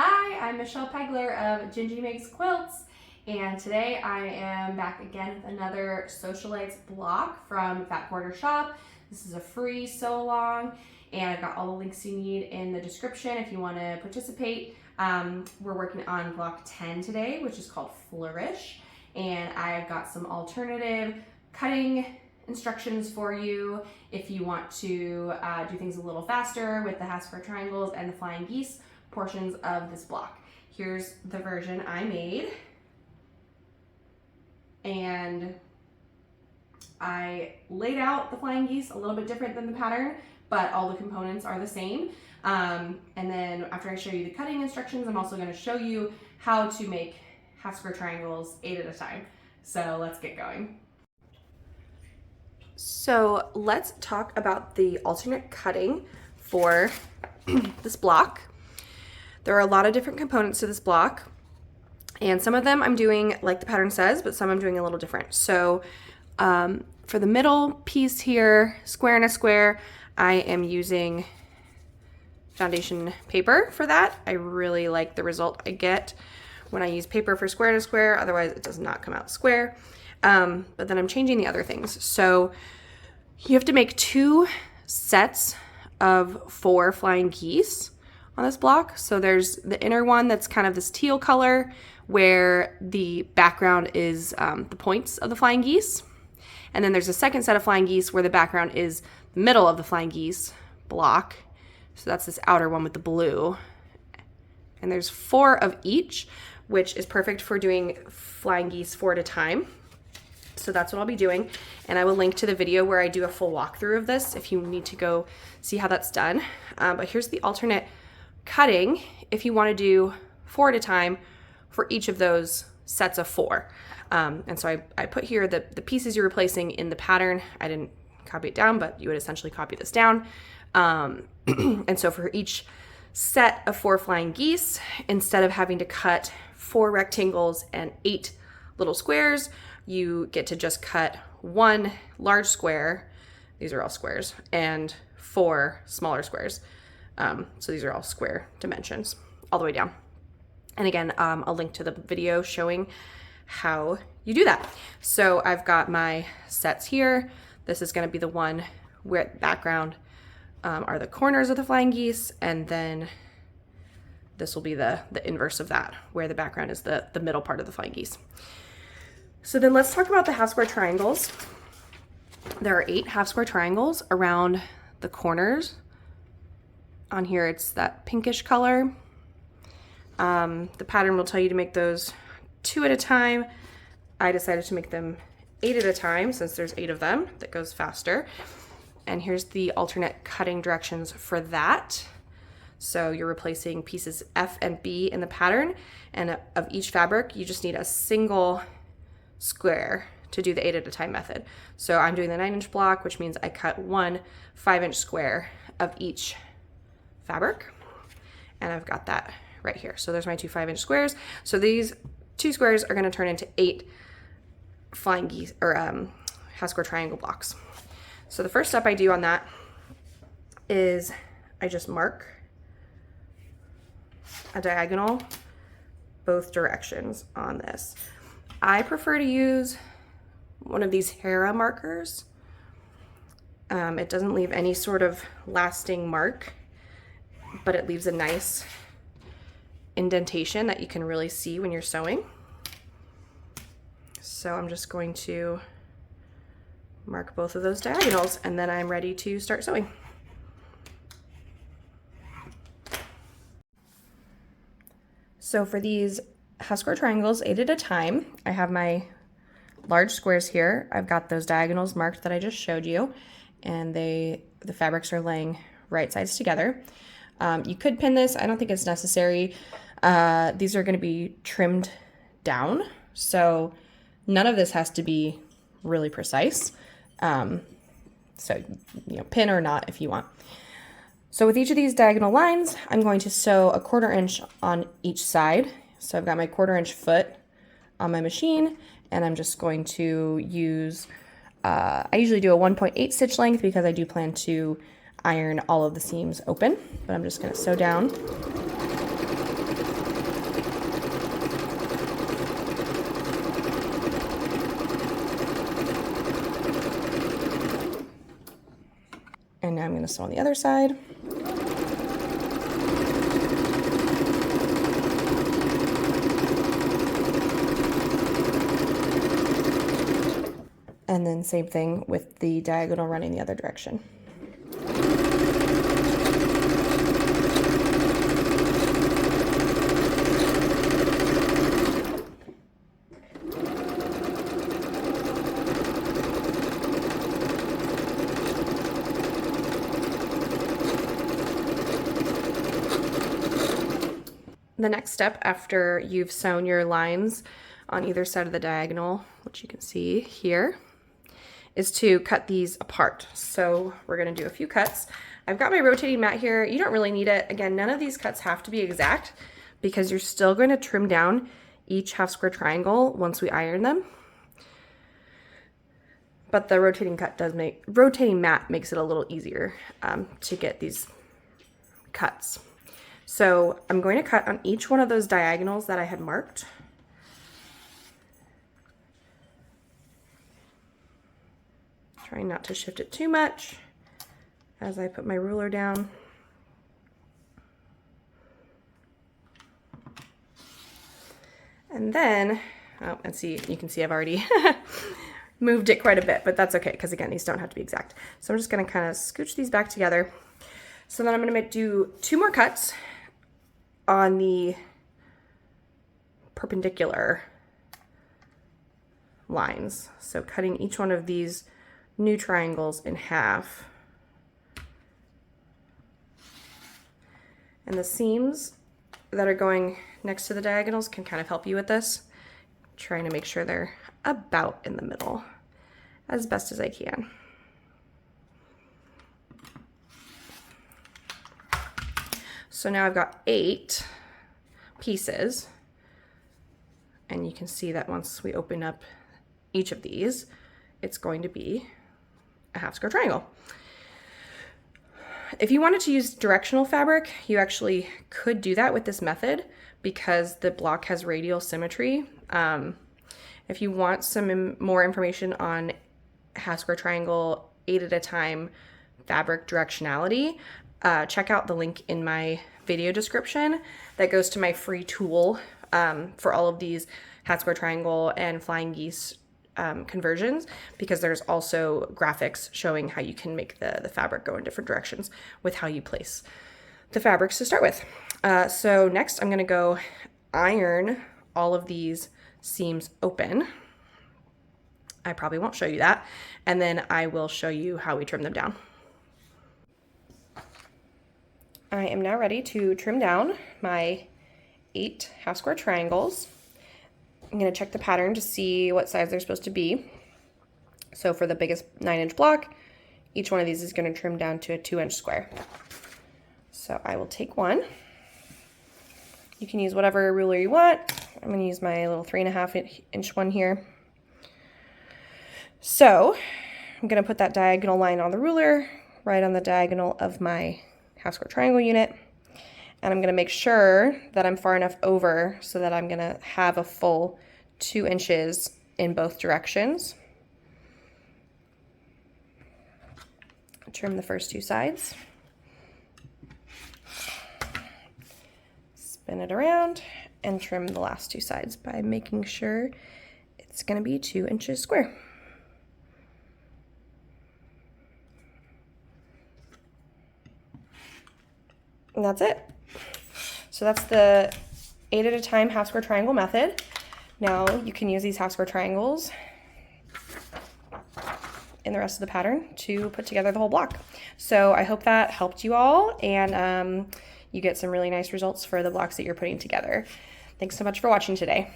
Hi, I'm Michelle Pegler of Gingy Makes Quilts, and today I am back again with another Sewcialites block from Fat Quarter Shop. This is a free sew-along, and I've got all the links you need in the description if you want to participate. We're working on block 10 today, which is called Flourish, and I've got some alternative cutting instructions for you if you want to do things a little faster with the half-square triangles and the flying geese portions of this block. Here's the version I made, and I laid out the flying geese a little bit different than the pattern, but all the components are the same. And then after I show you the cutting instructions, I'm also going to show you how to make half square triangles 8 at a time. So let's get going. So let's talk about the alternate cutting for this block. There are a lot of different components to this block, and some of them I'm doing like the pattern says, but some I'm doing a little different. So for the middle piece here, square and a square, I am using foundation paper for that. I really like the result I get when I use paper for square and a square, otherwise it does not come out square. But then I'm changing the other things. So you have to make 2 sets of 4 flying geese on this block. So there's the inner one that's kind of this teal color where the background is the points of the flying geese. And then there's a second set of flying geese where the background is the middle of the flying geese block. So that's this outer one with the blue. And there's 4 of each, which is perfect for doing flying geese 4 at a time. So that's what I'll be doing. And I will link to the video where I do a full walkthrough of this if you need to go see how that's done. But here's the alternate cutting if you want to do 4 at a time for each of those sets of 4. And so I put here the pieces you're replacing in the pattern. I didn't copy it down, but you would essentially copy this down. And so for each set of 4 flying geese, instead of having to cut 4 rectangles and 8 little squares, you get to just cut 1 large square, these are all squares, and 4 smaller squares. So these are all square dimensions all the way down. And again, I'll link to the video showing how you do that. So I've got my sets here. This is going to be the one where the background are the corners of the flying geese, and then this will be the inverse of that, where the background is the middle part of the flying geese. So then let's talk about the half square triangles. There are 8 half square triangles around the corners. On here it's that pinkish color. The pattern will tell you to make those 2 at a time. I decided to make them 8 at a time since there's 8 of them. That goes faster. And here's the alternate cutting directions for that. So you're replacing pieces F and B in the pattern, and of each fabric you just need a single square to do the 8 at a time method. So I'm doing the 9-inch block, which means I cut 1 5-inch square of each fabric, and I've got that right here. So there's my 2 5-inch squares. So these 2 squares are going to turn into 8 flying geese or half square triangle blocks. So the first step I do on that is I just mark a diagonal both directions on this. I prefer to use one of these Hera markers. It doesn't leave any sort of lasting mark, but it leaves a nice indentation that you can really see when you're sewing. So I'm just going to mark both of those diagonals, and then I'm ready to start sewing. So for these half square triangles 8 at a time, I have my large squares here. I've got those diagonals marked that I just showed you, and the fabrics are laying right sides together. You could pin this. I don't think it's necessary. These are going to be trimmed down, so none of this has to be really precise. So, pin or not if you want. So with each of these diagonal lines, I'm going to sew a 1/4 inch on each side. So I've got my 1/4 inch foot on my machine, and I'm just going to use, I usually do a 1.8 stitch length because I do plan to iron all of the seams open, but I'm just going to sew down And now I'm going to sew on the other side. And then same thing with the diagonal running the other direction. The next step after you've sewn your lines on either side of the diagonal, which you can see here, is to cut these apart. So we're gonna do a few cuts. I've got my rotating mat here. You don't really need it. Again, none of these cuts have to be exact because you're still going to trim down each half square triangle once we iron them. But the rotating mat makes it a little easier to get these cuts. So I'm going to cut on each one of those diagonals that I had marked. Trying not to shift it too much as I put my ruler down. And then, oh, and see, you can see I've already moved it quite a bit, but that's okay, because again, these don't have to be exact. So I'm just gonna kind of scooch these back together. So then I'm gonna do 2 more cuts on the perpendicular lines. So cutting each one of these new triangles in half. And the seams that are going next to the diagonals can kind of help you with this. Trying to make sure they're about in the middle as best as I can. So now I've got 8 pieces, and you can see that once we open up each of these, it's going to be a half square triangle. If you wanted to use directional fabric, you actually could do that with this method because the block has radial symmetry. If you want some more information on half square triangle 8 at a time fabric directionality, check out the link in my video description that goes to my free tool for all of these half square triangle and flying geese conversions, because there's also graphics showing how you can make the fabric go in different directions with how you place the fabrics to start with. So next I'm going to go iron all of these seams open. I probably won't show you that, and then I will show you how we trim them down. I am now ready to trim down my 8 half square triangles. I'm going to check the pattern to see what size they're supposed to be. So for the biggest 9-inch block, each one of these is going to trim down to a 2-inch square. So I will take one. You can use whatever ruler you want. I'm going to use my little 3.5-inch one here. So I'm going to put that diagonal line on the ruler, right on the diagonal of my half square triangle unit. And I'm going to make sure that I'm far enough over so that I'm going to have a full 2 inches in both directions. Trim the first 2 sides. Spin it around and trim the last 2 sides by making sure it's going to be 2 inches square. And that's it. So that's the 8 at a time half square triangle method. Now you can use these half square triangles in the rest of the pattern to put together the whole block. So I hope that helped you all, and you get some really nice results for the blocks that you're putting together. Thanks so much for watching today.